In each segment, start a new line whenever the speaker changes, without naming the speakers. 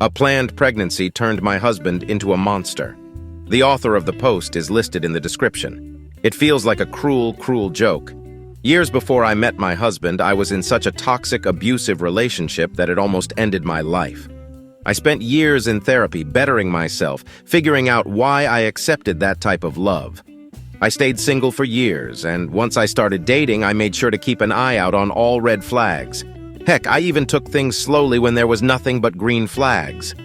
A planned pregnancy turned my husband into a monster. The author of the post is listed in the description. It feels like a cruel, cruel joke. Years before I met my husband, I was in such a toxic, abusive relationship that it almost ended my life. I spent years in therapy bettering myself, figuring out why I accepted that type of love. I stayed single for years, and once I started dating, I made sure to keep an eye out on all red flags. Heck, I even took things slowly when there was nothing but green flags.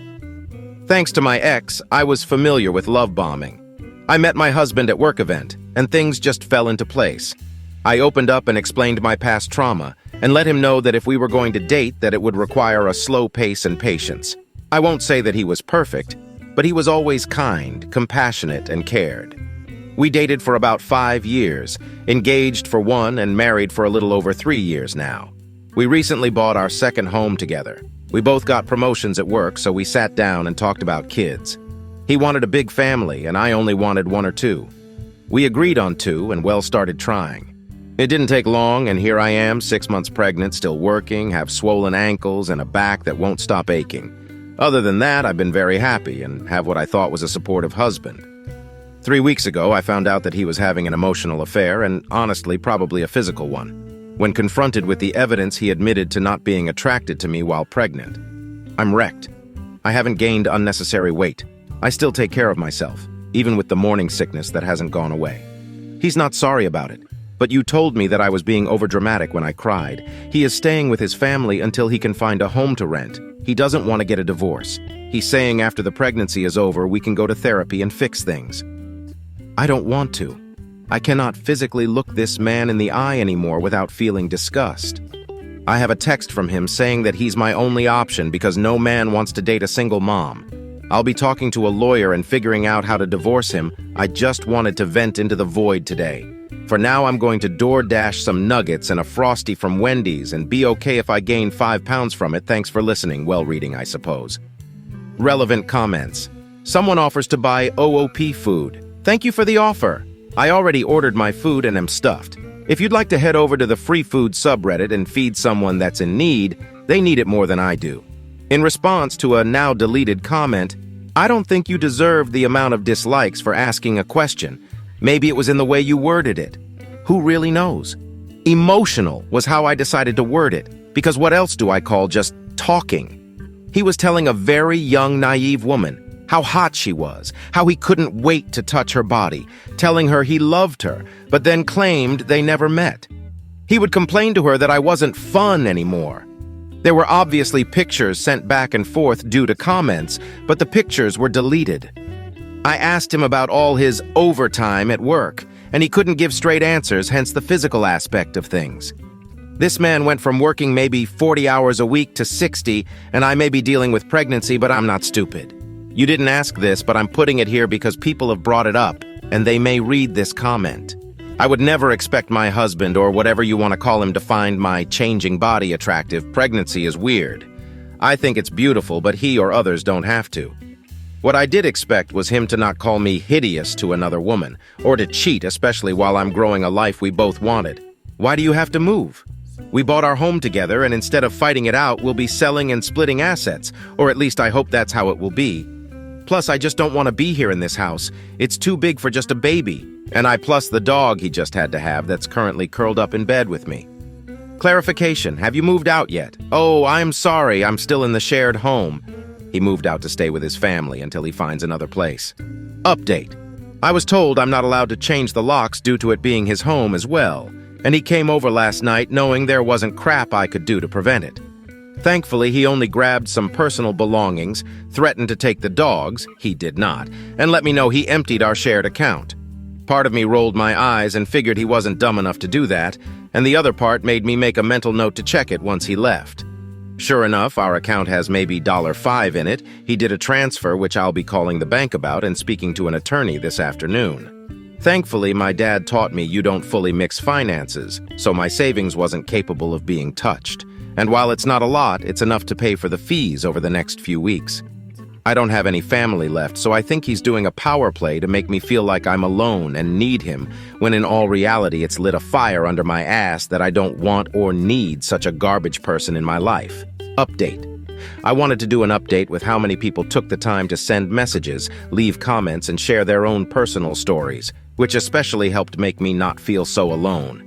Thanks to my ex, I was familiar with love bombing. I met my husband at work event, and things just fell into place. I opened up and explained my past trauma, and let him know that if we were going to date, that it would require a slow pace and patience. I won't say that he was perfect, but he was always kind, compassionate, and cared. We dated for about 5 years, engaged for 1 and married for a little over 3 years now. We recently bought our second home together. We both got promotions at work, so we sat down and talked about kids. He wanted a big family, and I only wanted 1 or 2. We agreed on 2 and started trying. It didn't take long, and here I am, 6 months pregnant, still working, have swollen ankles, and a back that won't stop aching. Other than that, I've been very happy and have what I thought was a supportive husband. 3 weeks ago, I found out that he was having an emotional affair, and honestly, probably a physical one. When confronted with the evidence, he admitted to not being attracted to me while pregnant. I'm wrecked. I haven't gained unnecessary weight. I still take care of myself, even with the morning sickness that hasn't gone away. He's not sorry about it, but you told me that I was being overdramatic when I cried. He is staying with his family until he can find a home to rent. He doesn't want to get a divorce. He's saying after the pregnancy is over, we can go to therapy and fix things. I don't want to. I cannot physically look this man in the eye anymore without feeling disgust. I have a text from him saying that he's my only option because no man wants to date a single mom. I'll be talking to a lawyer and figuring out how to divorce him. I just wanted to vent into the void today. For now, I'm going to DoorDash some nuggets and a Frosty from Wendy's and be okay if I gain 5 pounds from it. Thanks for listening. Well reading, I suppose. Relevant comments. Someone offers to buy OOP food. Thank you for the offer. I already ordered my food and am stuffed. If you'd like to head over to the free food subreddit and feed someone that's in need, they need it more than I do. In response to a now deleted comment, I don't think you deserved the amount of dislikes for asking a question. Maybe it was in the way you worded it. Who really knows? Emotional was how I decided to word it, because what else do I call just talking? He was telling a very young, naive woman how hot she was, how he couldn't wait to touch her body, telling her he loved her, but then claimed they never met. He would complain to her that I wasn't fun anymore. There were obviously pictures sent back and forth due to comments, but the pictures were deleted. I asked him about all his overtime at work, and he couldn't give straight answers, hence the physical aspect of things. This man went from working maybe 40 hours a week to 60, and I may be dealing with pregnancy, but I'm not stupid. You didn't ask this, but I'm putting it here because people have brought it up, and they may read this comment. I would never expect my husband, or whatever you want to call him, to find my changing body attractive. Pregnancy is weird. I think it's beautiful, but he or others don't have to. What I did expect was him to not call me hideous to another woman, or to cheat, especially while I'm growing a life we both wanted. Why do you have to move? We bought our home together, and instead of fighting it out, we'll be selling and splitting assets, or at least I hope that's how it will be. Plus, I just don't want to be here in this house. It's too big for just a baby. And plus the dog he just had to have that's currently curled up in bed with me. Clarification, have you moved out yet? Oh, I'm sorry, I'm still in the shared home. He moved out to stay with his family until he finds another place. Update. I was told I'm not allowed to change the locks due to it being his home as well. And he came over last night knowing there wasn't crap I could do to prevent it. Thankfully, he only grabbed some personal belongings, threatened to take the dogs, he did not, and let me know he emptied our shared account. Part of me rolled my eyes and figured he wasn't dumb enough to do that, and the other part made me make a mental note to check it once he left. Sure enough, our account has maybe $5 in it. He did a transfer, which I'll be calling the bank about and speaking to an attorney this afternoon. Thankfully, my dad taught me you don't fully mix finances, so my savings wasn't capable of being touched. And while it's not a lot, it's enough to pay for the fees over the next few weeks. I don't have any family left, so I think he's doing a power play to make me feel like I'm alone and need him, when in all reality it's lit a fire under my ass that I don't want or need such a garbage person in my life. Update. I wanted to do an update with how many people took the time to send messages, leave comments, and share their own personal stories, which especially helped make me not feel so alone.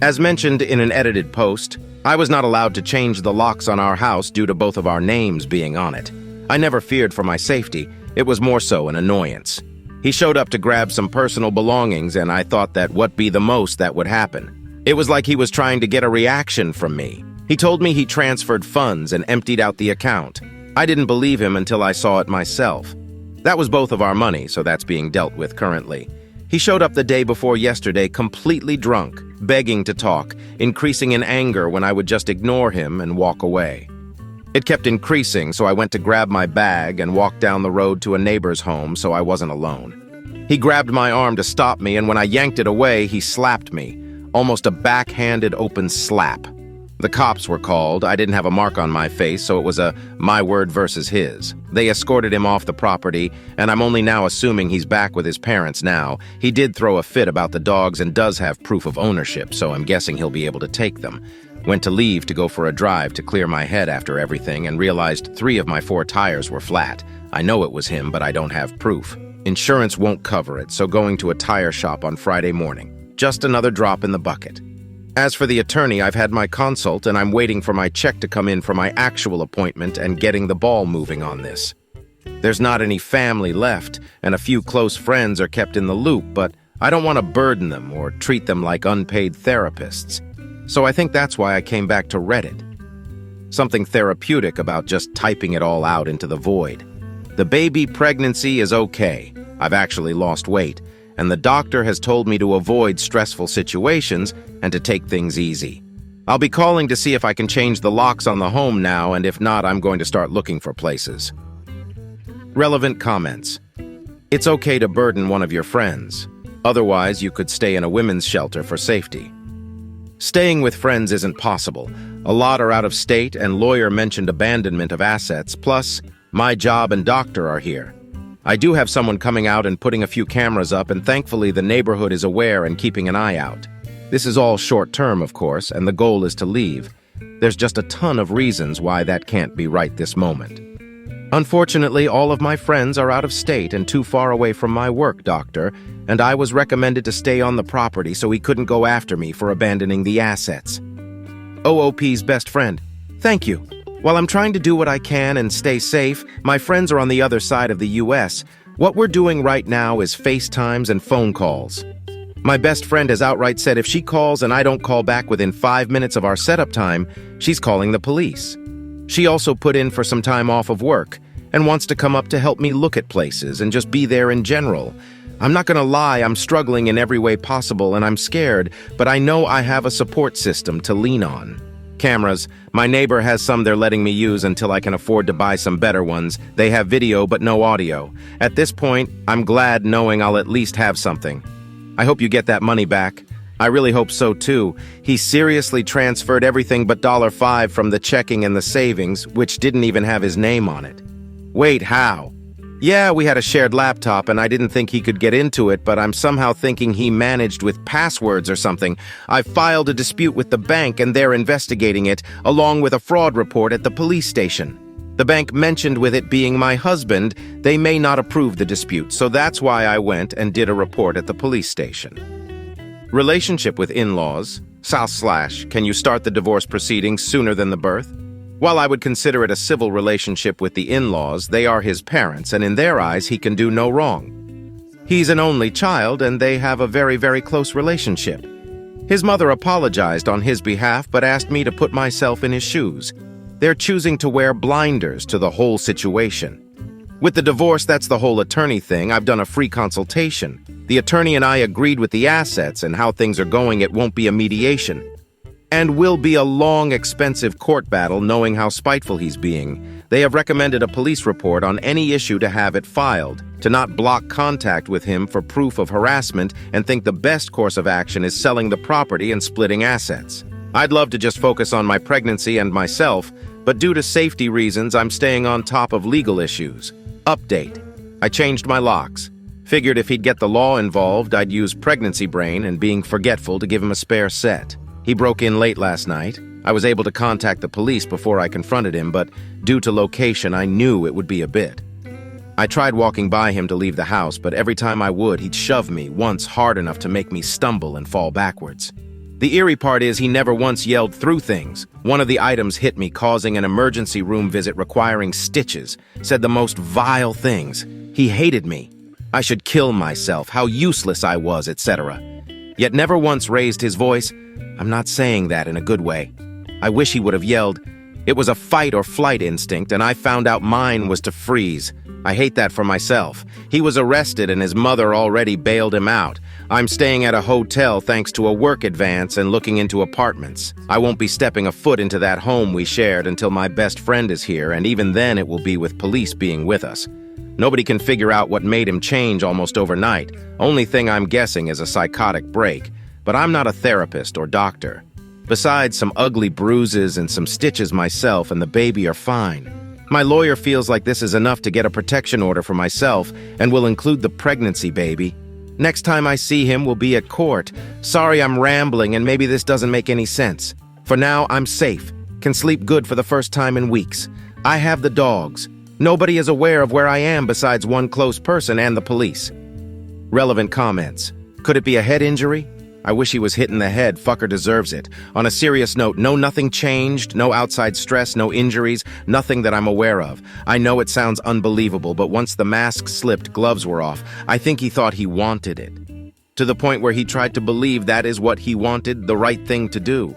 As mentioned in an edited post, I was not allowed to change the locks on our house due to both of our names being on it. I never feared for my safety, it was more so an annoyance. He showed up to grab some personal belongings, and I thought that what be the most that would happen. It was like he was trying to get a reaction from me. He told me he transferred funds and emptied out the account. I didn't believe him until I saw it myself. That was both of our money, so that's being dealt with currently. He showed up the day before yesterday completely drunk, begging to talk, increasing in anger when I would just ignore him and walk away. It kept increasing, so I went to grab my bag and walked down the road to a neighbor's home so I wasn't alone. He grabbed my arm to stop me, and when I yanked it away, he slapped me, almost a backhanded open slap. The cops were called. I didn't have a mark on my face, so it was a my word versus his. They escorted him off the property, and I'm only now assuming he's back with his parents now. He did throw a fit about the dogs and does have proof of ownership, so I'm guessing he'll be able to take them. Went to leave to go for a drive to clear my head after everything and realized 3 of my 4 tires were flat. I know it was him, but I don't have proof. Insurance won't cover it, so going to a tire shop on Friday morning. Just another drop in the bucket. As for the attorney, I've had my consult and I'm waiting for my check to come in for my actual appointment and getting the ball moving on this. There's not any family left, and a few close friends are kept in the loop, but I don't want to burden them or treat them like unpaid therapists. So I think that's why I came back to Reddit. Something therapeutic about just typing it all out into the void. The baby pregnancy is okay. I've actually lost weight, and the doctor has told me to avoid stressful situations and to take things easy. I'll be calling to see if I can change the locks on the home now, and if not, I'm going to start looking for places. Relevant comments. It's okay to burden one of your friends. Otherwise, you could stay in a women's shelter for safety. Staying with friends isn't possible. A lot are out of state, and lawyer mentioned abandonment of assets, plus my job and doctor are here. I do have someone coming out and putting a few cameras up, and thankfully the neighborhood is aware and keeping an eye out. This is all short-term, of course, and the goal is to leave. There's just a ton of reasons why that can't be right this moment. Unfortunately, all of my friends are out of state and too far away from my work doctor, and I was recommended to stay on the property so he couldn't go after me for abandoning the assets. OOP's best friend. Thank you. While I'm trying to do what I can and stay safe, my friends are on the other side of the US. What we're doing right now is FaceTimes and phone calls. My best friend has outright said if she calls and I don't call back within 5 minutes of our setup time, she's calling the police. She also put in for some time off of work and wants to come up to help me look at places and just be there in general. I'm not gonna lie, I'm struggling in every way possible and I'm scared, but I know I have a support system to lean on. Cameras. My neighbor has some they're letting me use until I can afford to buy some better ones. They have video but no audio. At this point, I'm glad knowing I'll at least have something. I hope you get that money back. I really hope so too. He seriously transferred everything but $5 from the checking and the savings, which didn't even have his name on it. Wait, how? Yeah, we had a shared laptop and I didn't think he could get into it, but I'm somehow thinking he managed with passwords or something. I've filed a dispute with the bank and they're investigating it, along with a fraud report at the police station. The bank mentioned with it being my husband, they may not approve the dispute, so that's why I went and did a report at the police station. Relationship with in-laws. / can you start the divorce proceedings sooner than the birth? While I would consider it a civil relationship with the in-laws, they are his parents, and in their eyes, he can do no wrong. He's an only child, and they have a very, very close relationship. His mother apologized on his behalf, but asked me to put myself in his shoes. They're choosing to wear blinders to the whole situation. With the divorce, that's the whole attorney thing. I've done a free consultation. The attorney and I agreed with the assets and how things are going. It won't be a mediation. And will be a long, expensive court battle knowing how spiteful he's being. They have recommended a police report on any issue to have it filed, to not block contact with him for proof of harassment, and think the best course of action is selling the property and splitting assets. I'd love to just focus on my pregnancy and myself, but due to safety reasons, I'm staying on top of legal issues. Update. I changed my locks. Figured if he'd get the law involved, I'd use pregnancy brain and being forgetful to give him a spare set. He broke in late last night. I was able to contact the police before I confronted him, but due to location, I knew it would be a bit. I tried walking by him to leave the house, but every time I would, he'd shove me once hard enough to make me stumble and fall backwards. The eerie part is he never once yelled through things. One of the items hit me, causing an emergency room visit requiring stitches, said the most vile things. He hated me. I should kill myself, how useless I was, etc. Yet never once raised his voice. I'm not saying that in a good way. I wish he would have yelled. It was a fight or flight instinct, and I found out mine was to freeze. I hate that for myself. He was arrested and his mother already bailed him out. I'm staying at a hotel thanks to a work advance and looking into apartments. I won't be stepping a foot into that home we shared until my best friend is here, and even then it will be with police being with us. Nobody can figure out what made him change almost overnight. Only thing I'm guessing is a psychotic break, but I'm not a therapist or doctor. Besides some ugly bruises and some stitches myself and the baby are fine. My lawyer feels like this is enough to get a protection order for myself and will include the pregnancy baby. Next time I see him will be at court. Sorry I'm rambling and maybe this doesn't make any sense. For now, I'm safe. Can sleep good for the first time in weeks. I have the dogs. Nobody is aware of where I am besides one close person and the police. Relevant comments. Could it be a head injury? I wish he was hit in the head. Fucker deserves it. On a serious note, nothing changed, no outside stress, no injuries, nothing that I'm aware of. I know it sounds unbelievable, but once the mask slipped, gloves were off. I think he thought he wanted it. To the point where he tried to believe that is what he wanted, the right thing to do.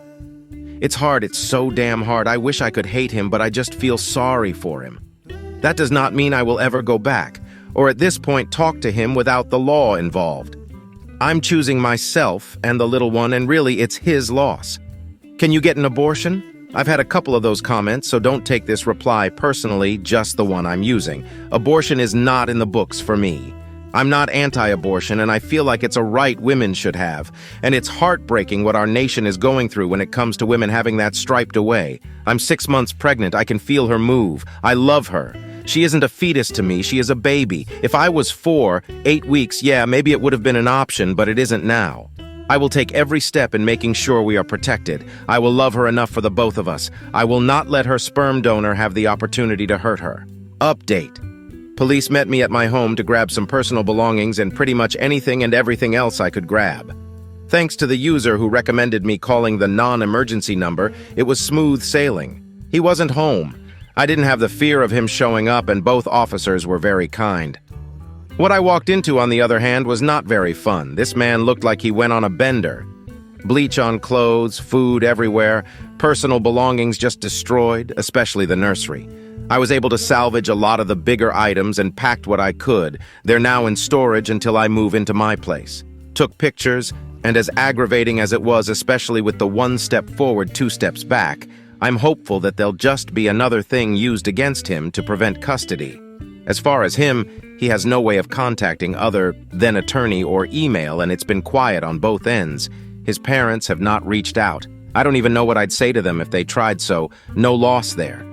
It's hard, it's so damn hard. I wish I could hate him, but I just feel sorry for him. That does not mean I will ever go back, or at this point talk to him without the law involved. I'm choosing myself and the little one, and really it's his loss. Can you get an abortion? I've had a couple of those comments, so don't take this reply personally, just the one I'm using. Abortion is not in the books for me. I'm not anti-abortion, and I feel like it's a right women should have. And it's heartbreaking what our nation is going through when it comes to women having that striped away. I'm 6 months pregnant. I can feel her move. I love her. She isn't a fetus to me. She is a baby. If I was 4, 8 weeks, yeah, maybe it would have been an option, but it isn't now. I will take every step in making sure we are protected. I will love her enough for the both of us. I will not let her sperm donor have the opportunity to hurt her. Update. Police met me at my home to grab some personal belongings and pretty much anything and everything else I could grab. Thanks to the user who recommended me calling the non-emergency number, it was smooth sailing. He wasn't home. I didn't have the fear of him showing up, and both officers were very kind. What I walked into, on the other hand, was not very fun. This man looked like he went on a bender. Bleach on clothes, food everywhere, personal belongings just destroyed, especially the nursery. I was able to salvage a lot of the bigger items and packed what I could. They're now in storage until I move into my place. Took pictures, and as aggravating as it was, especially with the 1 step forward, 2 steps back, I'm hopeful that there'll just be another thing used against him to prevent custody. As far as him, he has no way of contacting other than attorney or email, and it's been quiet on both ends. His parents have not reached out. I don't even know what I'd say to them if they tried, so no loss there.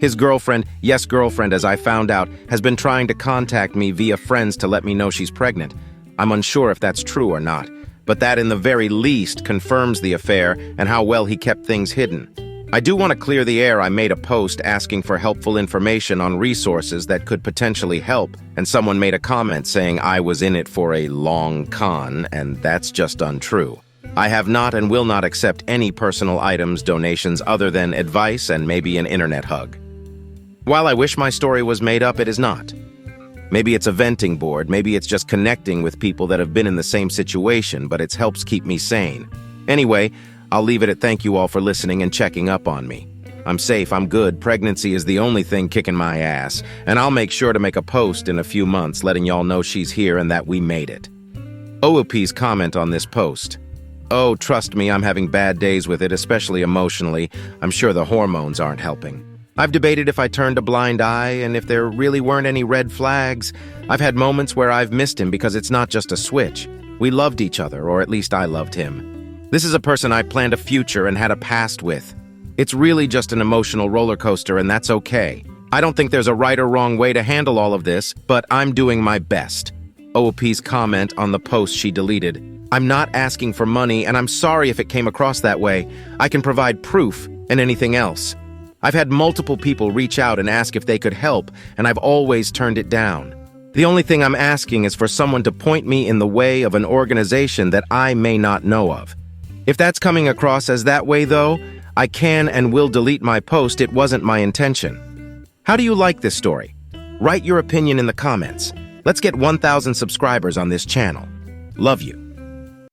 His girlfriend, yes, girlfriend, as I found out, has been trying to contact me via friends to let me know she's pregnant. I'm unsure if that's true or not, but that in the very least confirms the affair and how well he kept things hidden. I do want to clear the air. I made a post asking for helpful information on resources that could potentially help, and someone made a comment saying I was in it for a long con, and that's just untrue. I have not and will not accept any personal items, donations other than advice and maybe an internet hug. While I wish my story was made up, it is not. Maybe it's a venting board, maybe it's just connecting with people that have been in the same situation, but it helps keep me sane. Anyway, I'll leave it at thank you all for listening and checking up on me. I'm safe, I'm good, pregnancy is the only thing kicking my ass, and I'll make sure to make a post in a few months letting y'all know she's here and that we made it. OOP's comment on this post. Oh, trust me, I'm having bad days with it, especially emotionally. I'm sure the hormones aren't helping. I've debated if I turned a blind eye and if there really weren't any red flags. I've had moments where I've missed him because it's not just a switch. We loved each other, or at least I loved him. This is a person I planned a future and had a past with. It's really just an emotional roller coaster, and that's okay. I don't think there's a right or wrong way to handle all of this, but I'm doing my best. OOP's comment on the post she deleted. I'm not asking for money, and I'm sorry if it came across that way. I can provide proof. and anything else. I've had multiple people reach out and ask if they could help, and I've always turned it down. The only thing I'm asking is for someone to point me in the way of an organization that I may not know of. If that's coming across as that way, though, I can and will delete my post. It wasn't my intention. How do you like this story? Write your opinion in the comments. Let's get 1,000 subscribers on this channel. Love you.